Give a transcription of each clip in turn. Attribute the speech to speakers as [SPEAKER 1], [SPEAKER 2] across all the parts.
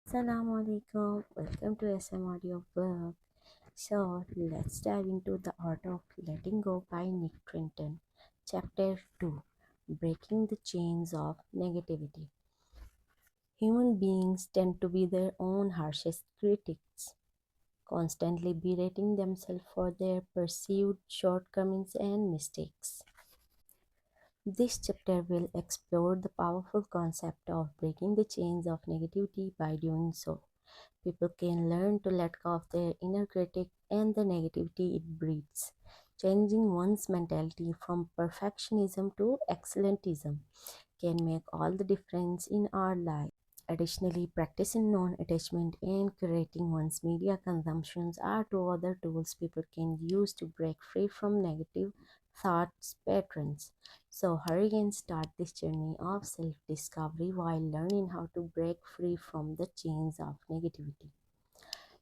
[SPEAKER 1] Assalamu alaikum. Welcome to SM Audiobook. So let's dive into The Art of Letting Go by Nick Trenton. Chapter 2, Breaking the Chains of Negativity. Human beings tend to be their own harshest critics, constantly berating themselves for their perceived shortcomings and mistakes. This chapter will explore the powerful concept of breaking the chains of negativity. By doing so, people can learn to let go of their inner critic and the negativity it breeds. Changing one's mentality from perfectionism to excellentism can make all the difference in our life. Additionally, practicing non attachment and curating one's media consumptions are two other tools people can use to break free from negative thoughts patterns. So, hurry and start this journey of self discovery while learning how to break free from the chains of negativity.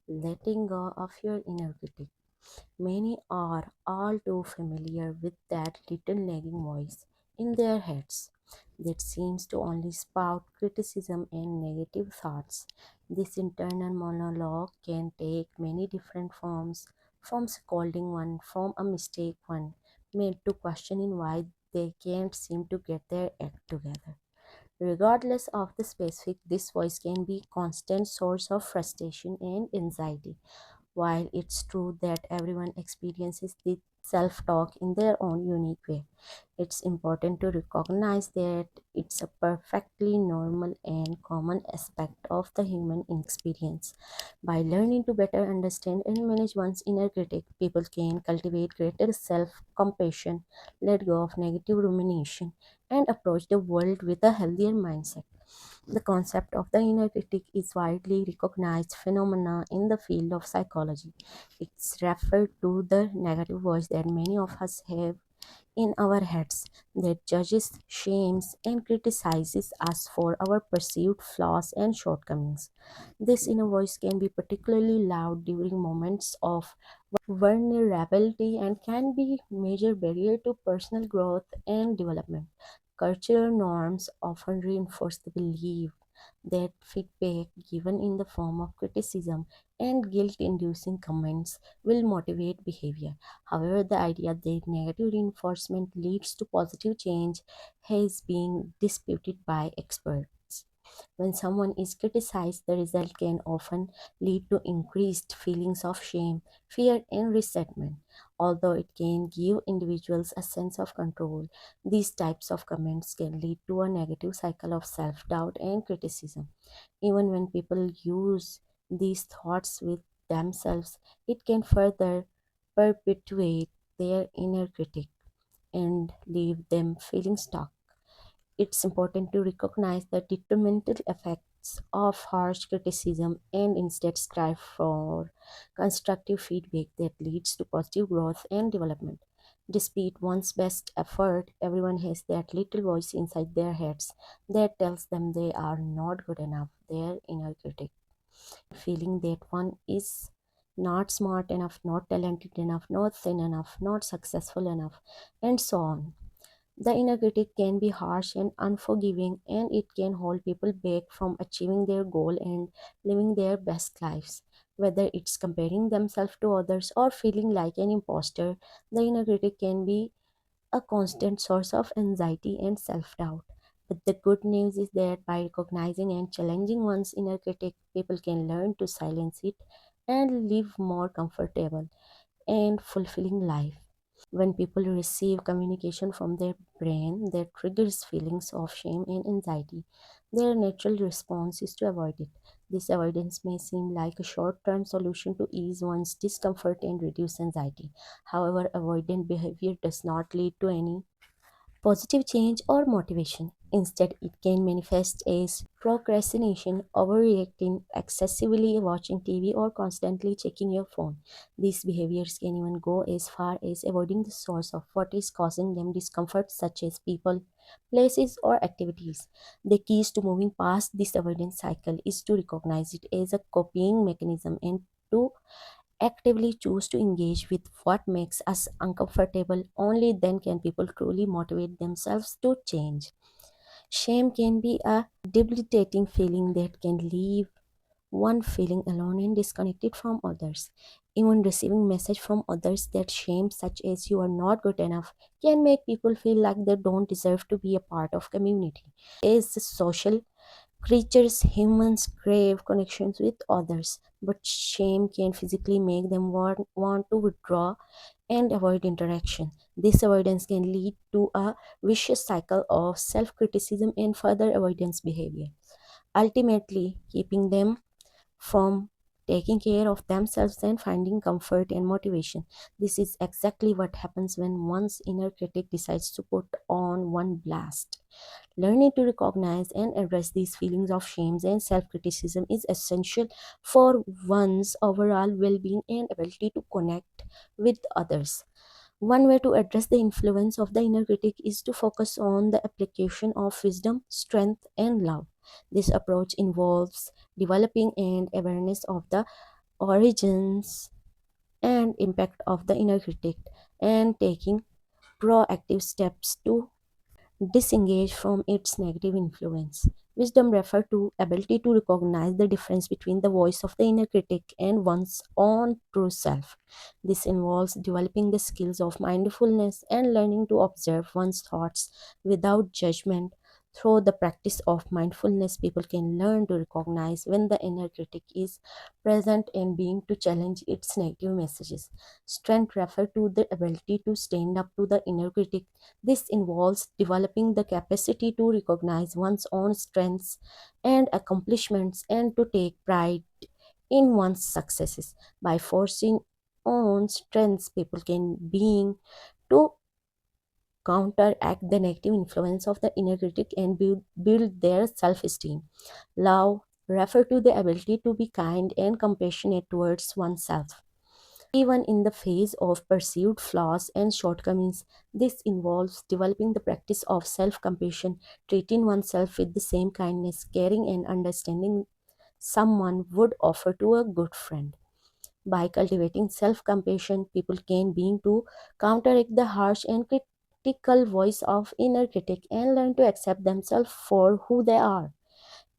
[SPEAKER 1] Letting go of your inner critic. Many are all too familiar with that little nagging voice in their heads that seems to only spout criticism and negative thoughts. This internal monologue can take many different forms, from scolding one from a mistake one made to questioning why they can't seem to get their act together. Regardless of the specific, this voice can be a constant source of frustration and anxiety. While it's true that everyone experiences this self talk in their own unique way, it's important to recognize that it's a perfectly normal and common aspect of the human experience. By learning to better understand and manage one's inner critic, people can cultivate greater self compassion, let go of negative rumination, and approach the world with a healthier mindset. The concept of the inner critic is widely recognized phenomena in the field of psychology. It's referred to the negative voice that many of us have in our heads that judges, shames, and criticizes us for our perceived flaws and shortcomings. This inner voice can be particularly loud during moments of vulnerability and can be a major barrier to personal growth and development. Cultural norms often reinforce the belief that feedback given in the form of criticism and guilt inducing comments will motivate behavior. However, the idea that negative reinforcement leads to positive change has been disputed by experts. When someone is criticized, the result can often lead to increased feelings of shame, fear, and resentment. Although it can give individuals a sense of control, these types of comments can lead to a negative cycle of self doubt and criticism. Even when people use these thoughts with themselves, it can further perpetuate their inner critic and leave them feeling stuck. It's important to recognize the detrimental effects of harsh criticism and instead strive for constructive feedback that leads to positive growth and development. Despite one's best effort, everyone has that little voice inside their heads that tells them they are not good enough, their inner critic. Feeling that one is not smart enough, not talented enough, not thin enough, not successful enough, and so on. The inner critic can be harsh and unforgiving, and it can hold people back from achieving their goal and living their best lives. Whether it's comparing themselves to others or feeling like an imposter, the inner critic can be a constant source of anxiety and self doubt. But the good news is that by recognizing and challenging one's inner critic, people can learn to silence it and live more comfortable and fulfilling life. When people receive communication from their brain that triggers feelings of shame and anxiety, their natural response is to avoid it. This avoidance may seem like a short term solution to ease one's discomfort and reduce anxiety. However, avoidant behavior does not lead to any positive change or motivation. Instead, it can manifest as procrastination, overreacting, excessively watching TV, or constantly checking your phone. These behaviors can even go as far as avoiding the source of what is causing them discomfort, such as people, places, or activities. The keys to moving past this avoidance cycle is to recognize it as a copying mechanism and to actively choose to engage with what makes us uncomfortable. Only then can people truly motivate themselves to change. Shame can be a debilitating feeling that can leave one feeling alone and disconnected from others. Even receiving message from others that shame, such as you are not good enough, can make people feel like they don't deserve to be a part of community. As social creatures, humans crave connections with others, but shame can physically make them want to withdraw and avoid interaction. This avoidance can lead to a vicious cycle of self criticism and further avoidance behavior, ultimately keeping them from taking care of themselves and finding comfort and motivation. This is exactly what happens when one's inner critic decides to put on one blast. Learning to recognize and address these feelings of shame and self criticism is essential for one's overall well being and ability to connect with others. One way to address the influence of the inner critic is to focus on the application of wisdom, strength, and love. This approach involves developing an awareness of the origins and impact of the inner critic and taking proactive steps to disengage from its negative influence. Wisdom refers to ability to recognize the difference between the voice of the inner critic and one's own true self. This involves developing the skills of mindfulness and learning to observe one's thoughts without judgment. Through the practice of mindfulness, people can learn to recognize when the inner critic is present and being to challenge its negative messages. Strength refers to the ability to stand up to the inner critic. This involves developing the capacity to recognize one's own strengths and accomplishments and to take pride in one's successes. By forcing on strengths, people can being to counteract the negative influence of the inner critic and build their self-esteem. Love refer to the ability to be kind and compassionate towards oneself. Even in the face of perceived flaws and shortcomings, this involves developing the practice of self compassion, treating oneself with the same kindness, caring, and understanding someone would offer to a good friend. By cultivating self compassion, people can begin to counteract the harsh and critical voice of inner critic and learn to accept themselves for who they are.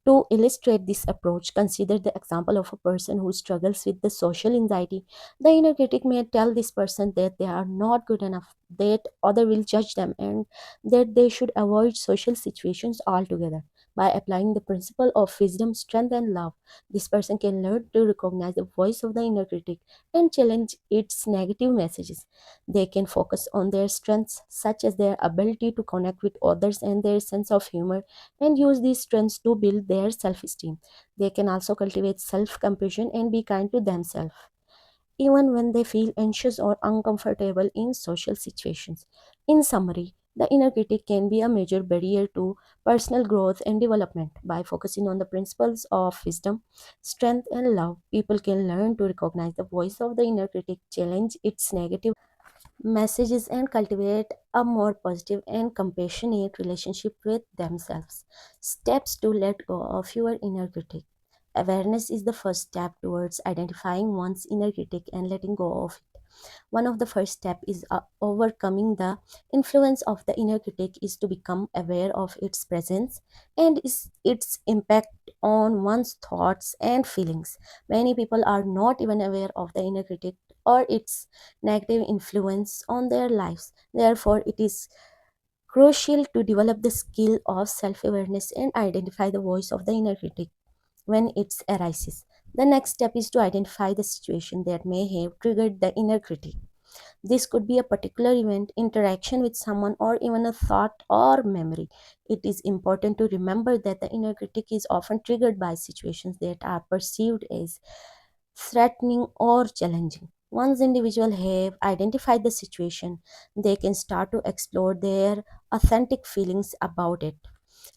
[SPEAKER 1] To illustrate this approach, consider the example of a person who struggles with the social anxiety. The inner critic may tell this person that they are not good enough, that other will judge them, and that they should avoid social situations altogether. By applying the principle of wisdom, strength, and love, this person can learn to recognize the voice of the inner critic and challenge its negative messages. They can focus on their strengths, such as their ability to connect with others and their sense of humor, and use these strengths to build their self esteem. They can also cultivate self compassion and be kind to themselves, even when they feel anxious or uncomfortable in social situations. In summary, the inner critic can be a major barrier to personal growth and development. By focusing on the principles of wisdom, strength, and love, people can learn to recognize the voice of the inner critic, challenge its negative messages, and cultivate a more positive and compassionate relationship with themselves. Steps to let go of your inner critic. Awareness is the first step towards identifying one's inner critic and letting go of it. One of the first steps is overcoming the influence of the inner critic is to become aware of its presence and its impact on one's thoughts and feelings. Many people are not even aware of the inner critic or its negative influence on their lives. Therefore, it is crucial to develop the skill of self awareness and identify the voice of the inner critic when it arises. The next step is to identify the situation that may have triggered the inner critic. This could be a particular event, interaction with someone, or even a thought or memory. It is important to remember that the inner critic is often triggered by situations that are perceived as threatening or challenging. Once individuals have identified the situation, they can start to explore their authentic feelings about it.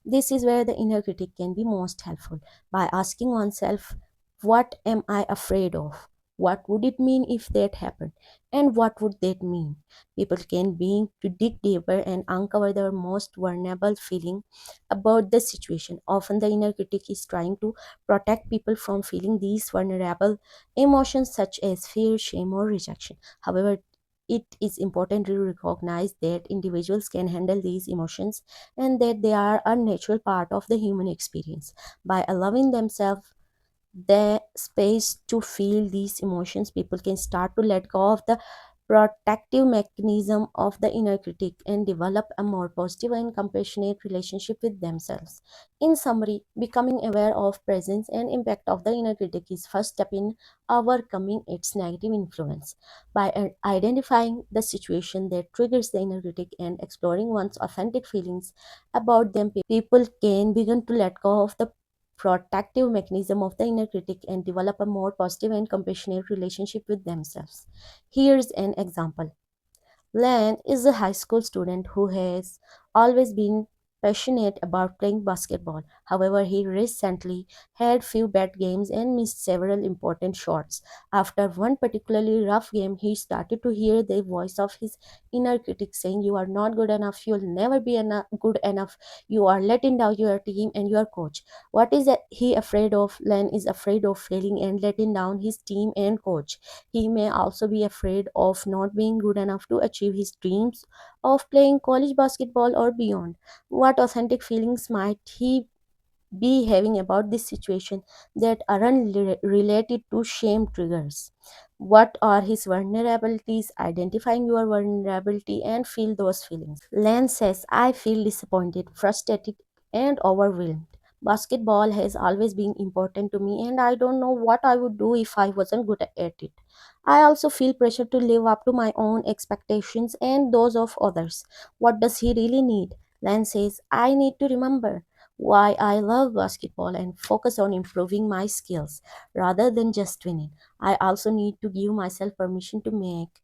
[SPEAKER 1] This is where the inner critic can be most helpful. By asking oneself, what am I afraid of? What would it mean if that happened? And what would that mean? People can begin to dig deeper and uncover their most vulnerable feeling about the situation. Often the inner critic is trying to protect people from feeling these vulnerable emotions such as fear, shame, or rejection. However, it is important to recognize that individuals can handle these emotions and that they are a natural part of the human experience. By allowing themselves the space to feel these emotions, people can start to let go of the protective mechanism of the inner critic and develop a more positive and compassionate relationship with themselves. In summary, becoming aware of presence and impact of the inner critic is first step in overcoming its negative influence. By identifying the situation that triggers the inner critic and exploring one's authentic feelings about them, people can begin to let go of the protective mechanism of the inner critic and develop a more positive and compassionate relationship with themselves. Here's an example. Len is a high school student who has always been passionate about playing basketball. However, he recently had few bad games and missed several important shots. After one particularly rough game, he started to hear the voice of his inner critic saying, "You are not good enough, you'll never be good enough, you are letting down your team and your coach." What is he afraid of? Len is afraid of failing and letting down his team and coach. He may also be afraid of not being good enough to achieve his dreams of playing college basketball or beyond. What authentic feelings might he be having about this situation that aren't related to shame triggers? What are his vulnerabilities? Identifying your vulnerability and feel those feelings. Lance says, "I feel disappointed, frustrated, and overwhelmed. Basketball has always been important to me, and I don't know what I would do if I wasn't good at it. I also feel pressure to live up to my own expectations and those of others." What does he really need? Lance says, "I need to remember why I love basketball and focus on improving my skills rather than just winning. I also need to give myself permission to make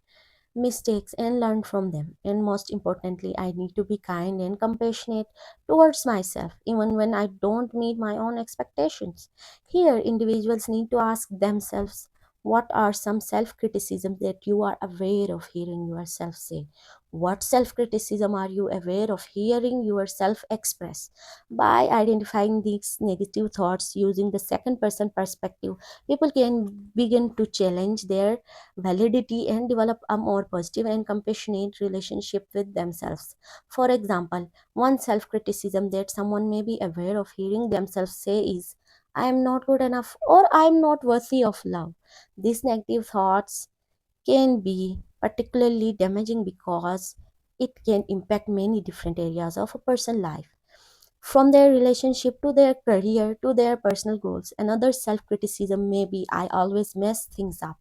[SPEAKER 1] mistakes and learn from them. And most importantly, I need to be kind and compassionate towards myself, even when I don't meet my own expectations." Here, individuals need to ask themselves, what are some self criticisms that you are aware of hearing yourself say? What self criticism are you aware of hearing yourself express? By identifying these negative thoughts using the second person perspective, people can begin to challenge their validity and develop a more positive and compassionate relationship with themselves. For example, one self criticism that someone may be aware of hearing themselves say is, "I am not good enough" or "I am not worthy of love." These negative thoughts can be particularly damaging because it can impact many different areas of a person's life, from their relationship to their career to their personal goals. Another self criticism may be, "I always mess things up."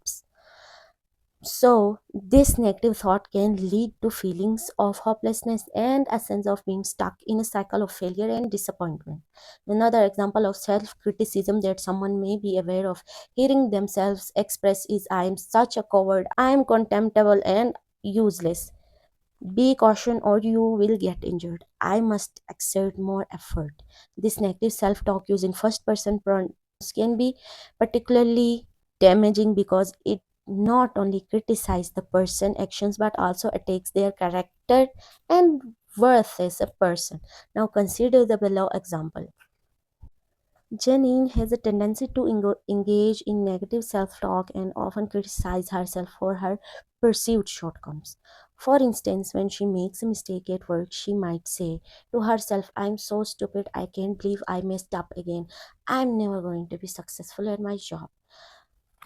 [SPEAKER 1] So, this negative thought can lead to feelings of hopelessness and a sense of being stuck in a cycle of failure and disappointment. Another example of self criticism that someone may be aware of hearing themselves express is, "I am such a coward, I am contemptible and useless. Be caution or you will get injured. I must exert more effort." This negative self talk using first person pronouns can be particularly damaging because it not only criticizes the person's actions but also attacks their character and worth as a person. Now consider the below example. Janine has a tendency to engage in negative self talk and often criticize herself for her perceived shortcomings. For instance, when she makes a mistake at work, she might say to herself, "I'm so stupid, I can't believe I messed up again. I'm never going to be successful at my job."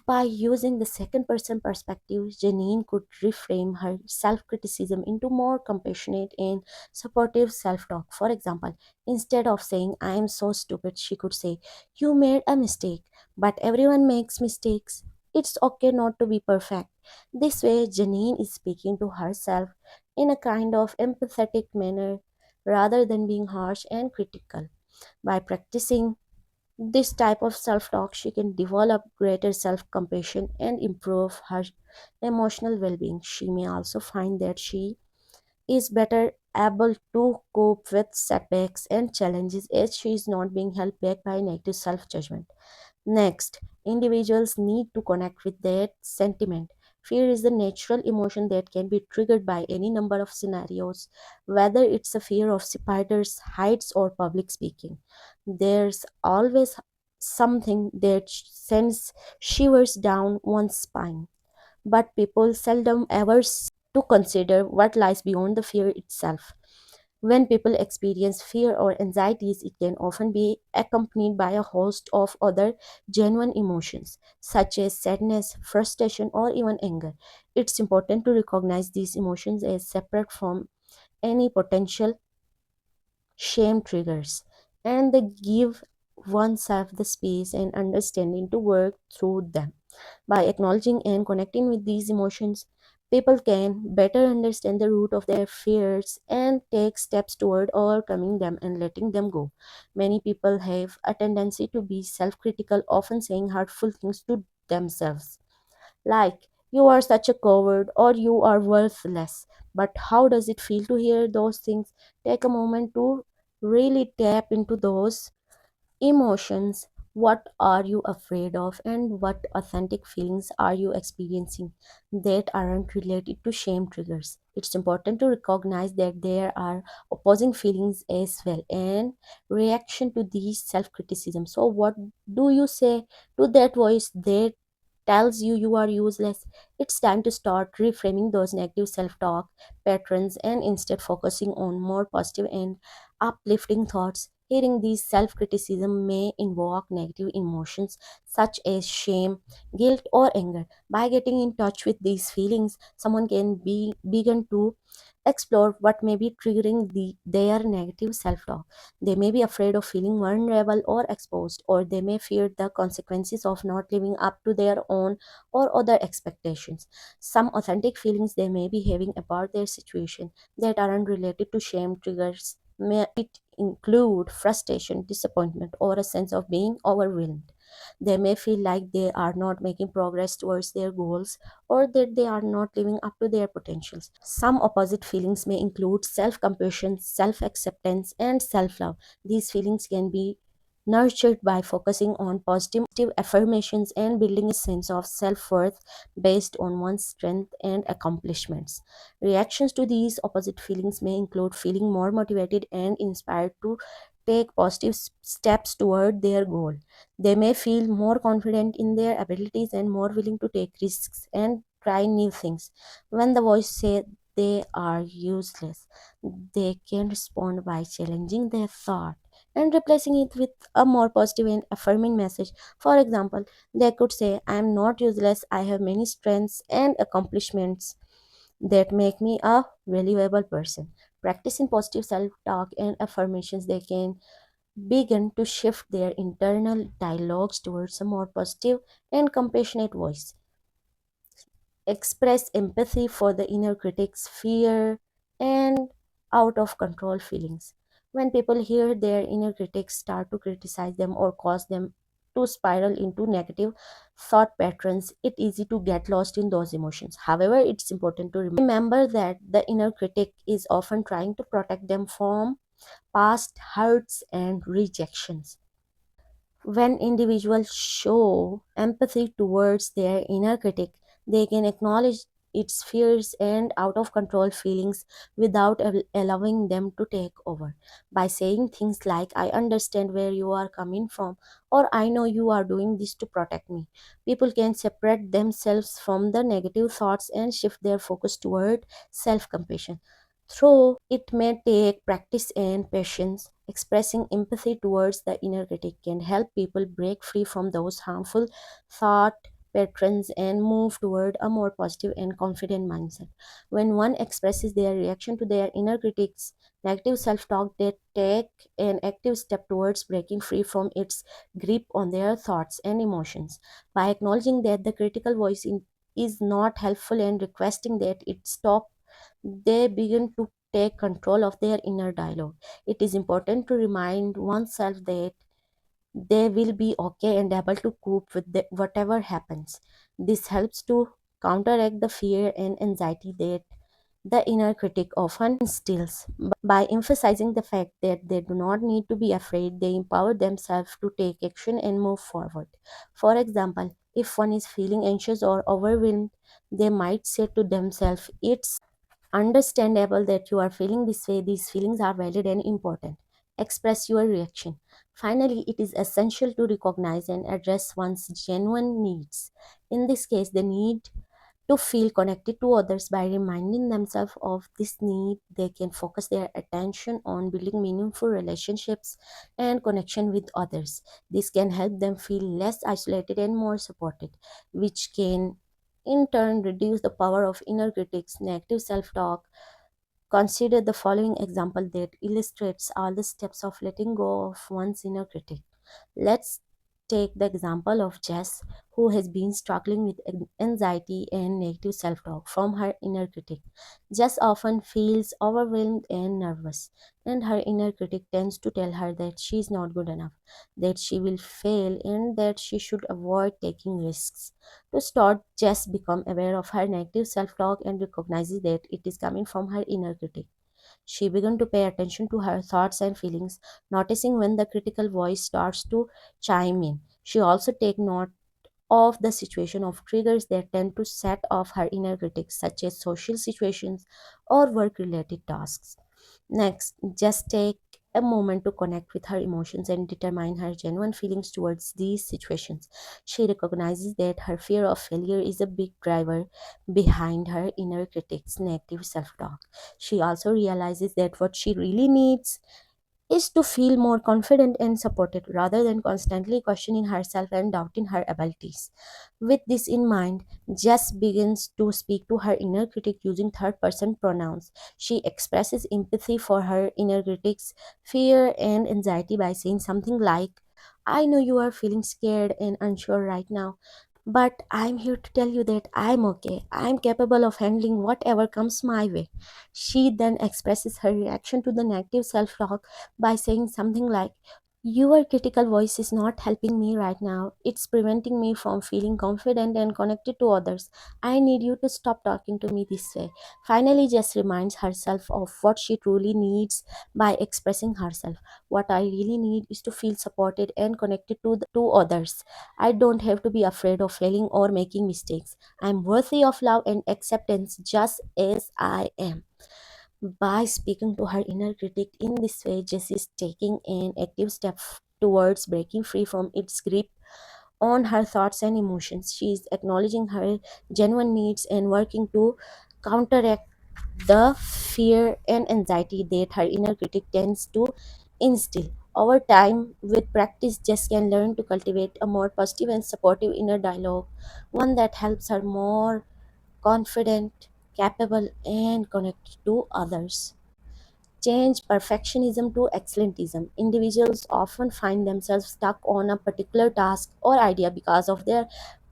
[SPEAKER 1] By using the second person perspective, Janine could reframe her self criticism into more compassionate and supportive self talk. For example, instead of saying, "I am so stupid," she could say, "You made a mistake, but everyone makes mistakes. It's okay not to be perfect." This way, Janine is speaking to herself in a kind of empathetic manner rather than being harsh and critical. By practicing this type of self talk, she can develop greater self compassion and improve her emotional well being. She may also find that she is better able to cope with setbacks and challenges as she is not being held back by negative self judgment. Next, individuals need to connect with that sentiment. Fear is a natural emotion that can be triggered by any number of scenarios, whether it's a fear of spiders, heights, or public speaking. There's always something that sends shivers down one's spine, but people seldom ever to consider what lies beyond the fear itself. When people experience fear or anxieties, it can often be accompanied by a host of other genuine emotions, such as sadness, frustration, or even anger. It's important to recognize these emotions as separate from any potential shame triggers, and they give oneself the space and understanding to work through them. By acknowledging and connecting with these emotions, people can better understand the root of their fears and take steps toward overcoming them and letting them go. Many people have a tendency to be self critical, often saying hurtful things to themselves, like, "You are such a coward" or "You are worthless." But how does it feel to hear those things? Take a moment to really tap into those emotions. What are you afraid of, and what authentic feelings are you experiencing that aren't related to shame triggers? It's important to recognize that there are opposing feelings as well and reaction to these self criticism. So, what do you say to that voice that tells you you are useless? It's time to start reframing those negative self talk patterns and instead focusing on more positive and uplifting thoughts. Hearing these self criticism may invoke negative emotions such as shame, guilt, or anger. By getting in touch with these feelings, someone can begin to explore what may be triggering their negative self talk. They may be afraid of feeling vulnerable or exposed, or they may fear the consequences of not living up to their own or other expectations. Some authentic feelings they may be having about their situation that aren't related to shame triggers may it include frustration, disappointment, or a sense of being overwhelmed. They may feel like they are not making progress towards their goals or that they are not living up to their potentials. Some opposite feelings may include self compassion, self acceptance, and self love. These feelings can be nurtured by focusing on positive affirmations and building a sense of self worth based on one's strength and accomplishments. Reactions to these opposite feelings may include feeling more motivated and inspired to take positive steps toward their goal. They may feel more confident in their abilities and more willing to take risks and try new things. When the voice says they are useless, they can respond by challenging their thought and replacing it with a more positive and affirming message. For example, they could say, "I am not useless, I have many strengths and accomplishments that make me a valuable person." Practicing positive self talk and affirmations, they can begin to shift their internal dialogues towards a more positive and compassionate voice. Express empathy for the inner critic's fear and out of control feelings. When people hear their inner critics start to criticize them or cause them to spiral into negative thought patterns, it's easy to get lost in those emotions. However, it's important to remember that the inner critic is often trying to protect them from past hurts and rejections. When individuals show empathy towards their inner critic, they can acknowledge its fears and out of control feelings without allowing them to take over. By saying things like, "I understand where you are coming from," or "I know you are doing this to protect me," people can separate themselves from the negative thoughts and shift their focus toward self compassion. Though it may take practice and patience, expressing empathy towards the inner critic can help people break free from those harmful thought patterns and move toward a more positive and confident mindset. When one expresses their reaction to their inner critic's negative self talk, they take an active step towards breaking free from its grip on their thoughts and emotions. By acknowledging that the critical voice is not helpful and requesting that it stop, they begin to take control of their inner dialogue. It is important to remind oneself that they will be okay and able to cope with whatever happens. This helps to counteract the fear and anxiety that the inner critic often instills. By emphasizing the fact that they do not need to be afraid, they empower themselves to take action and move forward. For example, if one is feeling anxious or overwhelmed, they might say to themselves, "It's understandable that you are feeling this way. These feelings are valid and important." Express your reaction. Finally, it is essential to recognize and address one's genuine needs. In this case, the need to feel connected to others. By reminding themselves of this need, they can focus their attention on building meaningful relationships and connection with others. This can help them feel less isolated and more supported, which can in turn reduce the power of inner critics. Negative self-talk. Consider the following example that illustrates all the steps of letting go of one's inner critic. Let's take the example of Jess, who has been struggling with anxiety and negative self talk from her inner critic. Jess often feels overwhelmed and nervous, and her inner critic tends to tell her that she is not good enough, that she will fail, and that she should avoid taking risks. To start, Jess becomes aware of her negative self talk and recognizes that it is coming from her inner critic. She began to pay attention to her thoughts and feelings, noticing when the critical voice starts to chime in. She also takes note of the situation of triggers that tend to set off her inner critics, such as social situations or work related tasks. Next, just take a moment to connect with her emotions and determine her genuine feelings towards these situations. She recognizes that her fear of failure is a big driver behind her inner critic's negative self talk. She also realizes that what she really needs is to feel more confident and supported rather than constantly questioning herself and doubting her abilities. With this in mind, Jess begins to speak to her inner critic using third person pronouns. She expresses empathy for her inner critic's fear and anxiety by saying something like, I know you are feeling scared and unsure right now, but I'm here to tell you that I'm okay. I'm capable of handling whatever comes my way. She then expresses her reaction to the negative self talk by saying something like, your critical voice is not helping me right now. It's preventing me from feeling confident and connected to others. I need you to stop talking to me this way. Finally, Jess reminds herself of what she truly needs by expressing herself. What I really need is to feel supported and connected to others. I don't have to be afraid of failing or making mistakes. I'm worthy of love and acceptance just as I am. By speaking to her inner critic in this way, Jessie is taking an active step towards breaking free from its grip on her thoughts and emotions. She is acknowledging her genuine needs and working to counteract the fear and anxiety that her inner critic tends to instill. Over time, with practice, Jess can learn to cultivate a more positive and supportive inner dialogue, one that helps her more confident, capable, and connected to others. Change perfectionism to excellentism. Individuals often find themselves stuck on a particular task or idea because of their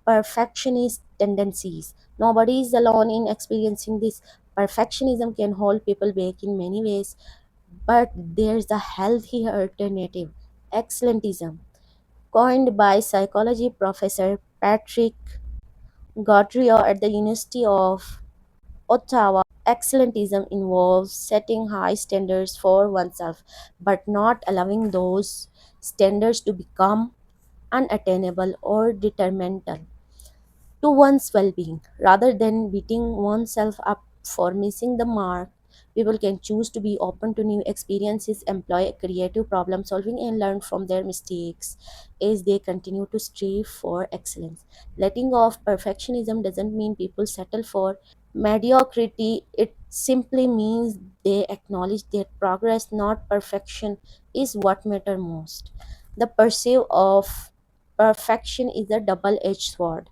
[SPEAKER 1] perfectionist tendencies. Nobody is alone in experiencing this. Perfectionism can hold people back in many ways, but there's a healthy alternative, excellentism. Coined by psychology professor Patrick Gaudriot at the University of Ottawa, excellentism involves setting high standards for oneself, but not allowing those standards to become unattainable or detrimental to one's well being. Rather than beating oneself up for missing the mark, people can choose to be open to new experiences, employ creative problem solving, and learn from their mistakes as they continue to strive for excellence. Letting go of perfectionism doesn't mean people settle for mediocrity, it simply means they acknowledge that progress, not perfection, is what matters most. The pursuit of perfection is a double edged sword.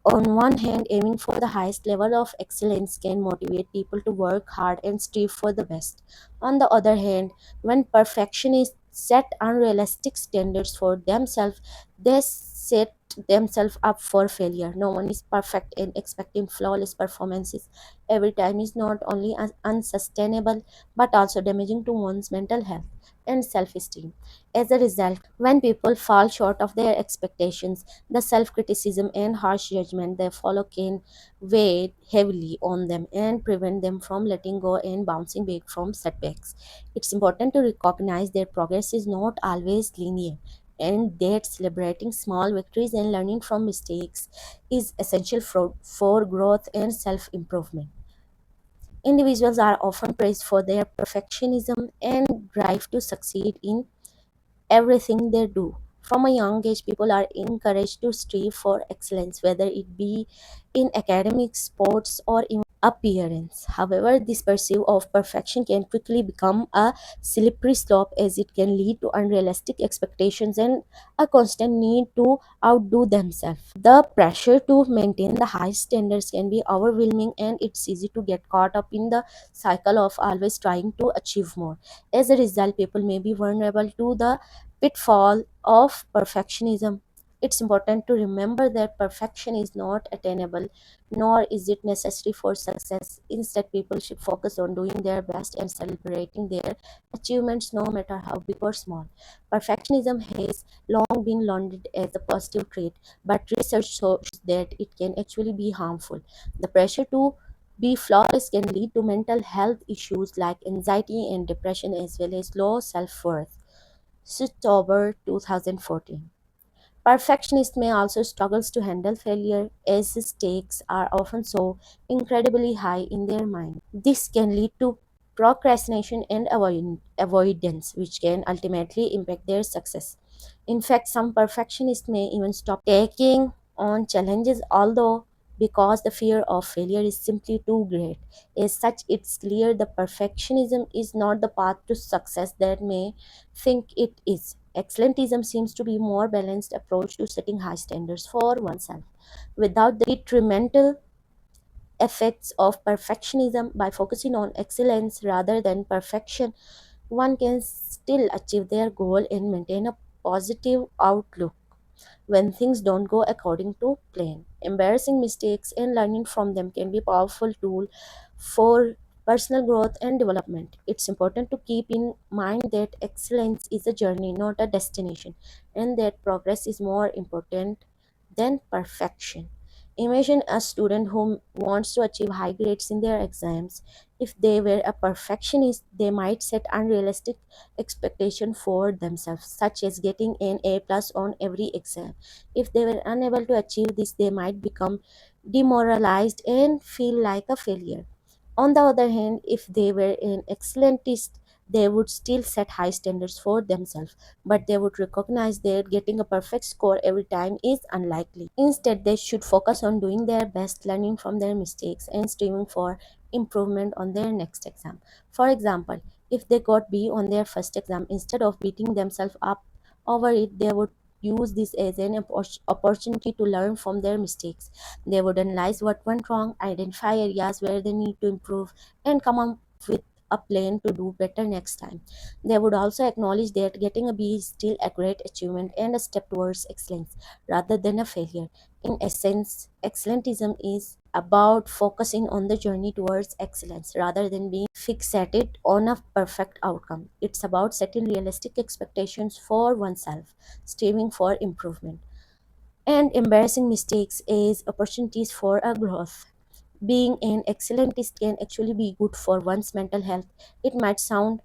[SPEAKER 1] On one hand, aiming for the highest level of excellence can motivate people to work hard and strive for the best. On the other hand, when perfectionists set unrealistic standards for themselves, they set themselves up for failure. No one is perfect, and expecting flawless performances every time is not only unsustainable but also damaging to one's mental health and self esteem. As a result, when people fall short of their expectations, the self criticism and harsh judgment they follow can weigh heavily on them and prevent them from letting go and bouncing back from setbacks. It's important to recognize that progress is not always linear and that celebrating small victories and learning from mistakes is essential for growth and self improvement. Individuals are often praised for their perfectionism and drive to succeed in everything they do, From a young age, people are encouraged to strive for excellence, whether it be in academics, sports, or even appearance. However, this pursuit of perfection can quickly become a slippery slope, as it can lead to unrealistic expectations and a constant need to outdo themselves. The pressure to maintain the high standards can be overwhelming, and it's easy to get caught up in the cycle of always trying to achieve more. As a result, people may be vulnerable to the pitfall of perfectionism. It's important to remember that perfection is not attainable, nor is it necessary for success. Instead, people should focus on doing their best and celebrating their achievements, no matter how big or small. Perfectionism has long been lauded as a positive trait, but research shows that it can actually be harmful. The pressure to be flawless can lead to mental health issues like anxiety and depression, as well as low self worth. October 2014. Perfectionists may also struggle to handle failure, as the stakes are often so incredibly high in their mind. This can lead to procrastination and avoidance, which can ultimately impact their success. In fact, some perfectionists may even stop taking on challenges, although because the fear of failure is simply too great. As such, it's clear the perfectionism is not the path to success that may think it is. Excellentism seems to be a more balanced approach to setting high standards for oneself without the detrimental effects of perfectionism. By focusing on excellence rather than perfection, one can still achieve their goal and maintain a positive outlook when things don't go according to plan. Embarrassing mistakes and learning from them can be a powerful tool for personal growth and development. It's important to keep in mind that excellence is a journey, not a destination, and that progress is more important than perfection. Imagine a student who wants to achieve high grades in their exams. If they were a perfectionist, they might set unrealistic expectation for themselves, such as getting an A plus on every exam. If they were unable to achieve this, they might become demoralized and feel like a failure. On the other hand, if they were an excellentist, they would still set high standards for themselves, but they would recognize that getting a perfect score every time is unlikely. Instead, they should focus on doing their best, learning from their mistakes, and striving for improvement on their next exam. For example, if they got B on their first exam, instead of beating themselves up over it, they would use this as an opportunity to learn from their mistakes. They would analyze what went wrong, identify areas where they need to improve, and come up with a plan to do better next time. They would also acknowledge that getting a B is still a great achievement and a step towards excellence rather than a failure. In essence, excellentism is about focusing on the journey towards excellence rather than being fixated on a perfect outcome. It's about setting realistic expectations for oneself, striving for improvement, and embarrassing mistakes as opportunities for a growth. Being an excellentist can actually be good for one's mental health. It might sound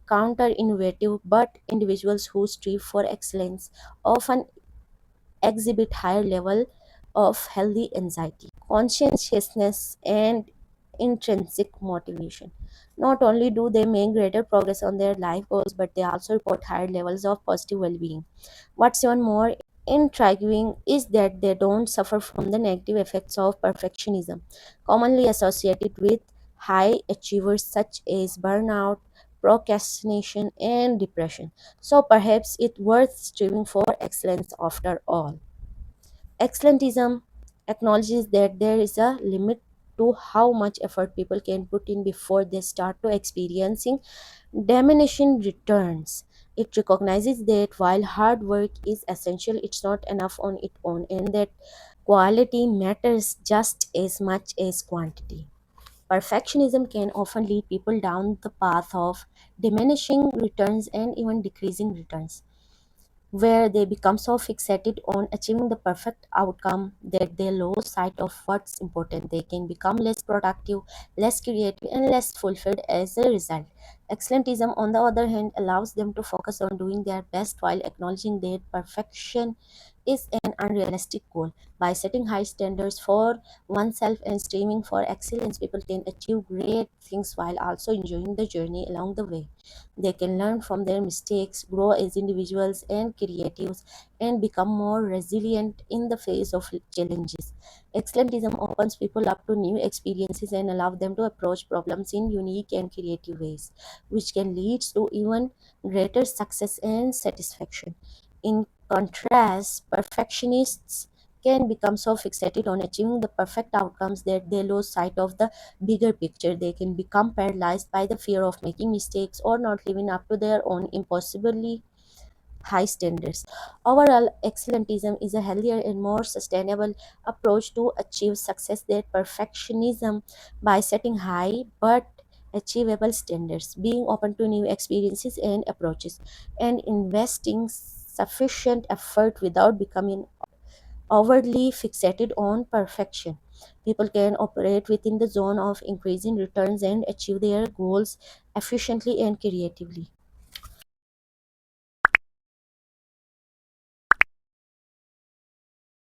[SPEAKER 1] counter-innovative, but individuals who strive for excellence often exhibit higher level of healthy anxiety, conscientiousness, and intrinsic motivation. Not only do they make greater progress on their life goals, but they also report higher levels of positive well-being. What's even more intriguing is that they don't suffer from the negative effects of perfectionism, commonly associated with high achievers such as burnout, procrastination, and depression. So perhaps it's worth striving for excellence after all. Excellentism acknowledges that there is a limit to how much effort people can put in before they start to experiencing diminishing returns. It recognizes that while hard work is essential, it's not enough on its own, and that quality matters just as much as quantity. Perfectionism can often lead people down the path of diminishing returns and even decreasing returns, where they become so fixated on achieving the perfect outcome that they lose sight of what's important. They can become less productive, less creative, and less fulfilled as a result. Excellentism, on the other hand, allows them to focus on doing their best while acknowledging that perfection is an unrealistic goal. By setting high standards for oneself and striving for excellence, people can achieve great things while also enjoying the journey along the way. They can learn from their mistakes, grow as individuals and creatives, and become more resilient in the face of challenges. Excellentism opens people up to new experiences and allows them to approach problems in unique and creative ways, which can lead to even greater success and satisfaction. In contrast, perfectionists can become so fixated on achieving the perfect outcomes that they lose sight of the bigger picture. They can become paralyzed by the fear of making mistakes or not living up to their own impossibly high standards. Overall, excellentism is a healthier and more sustainable approach to achieve success than perfectionism. By setting high but achievable standards, being open to new experiences and approaches, and investing sufficient effort without becoming overly fixated on perfection. People can operate within the zone of increasing returns and achieve their goals efficiently and creatively.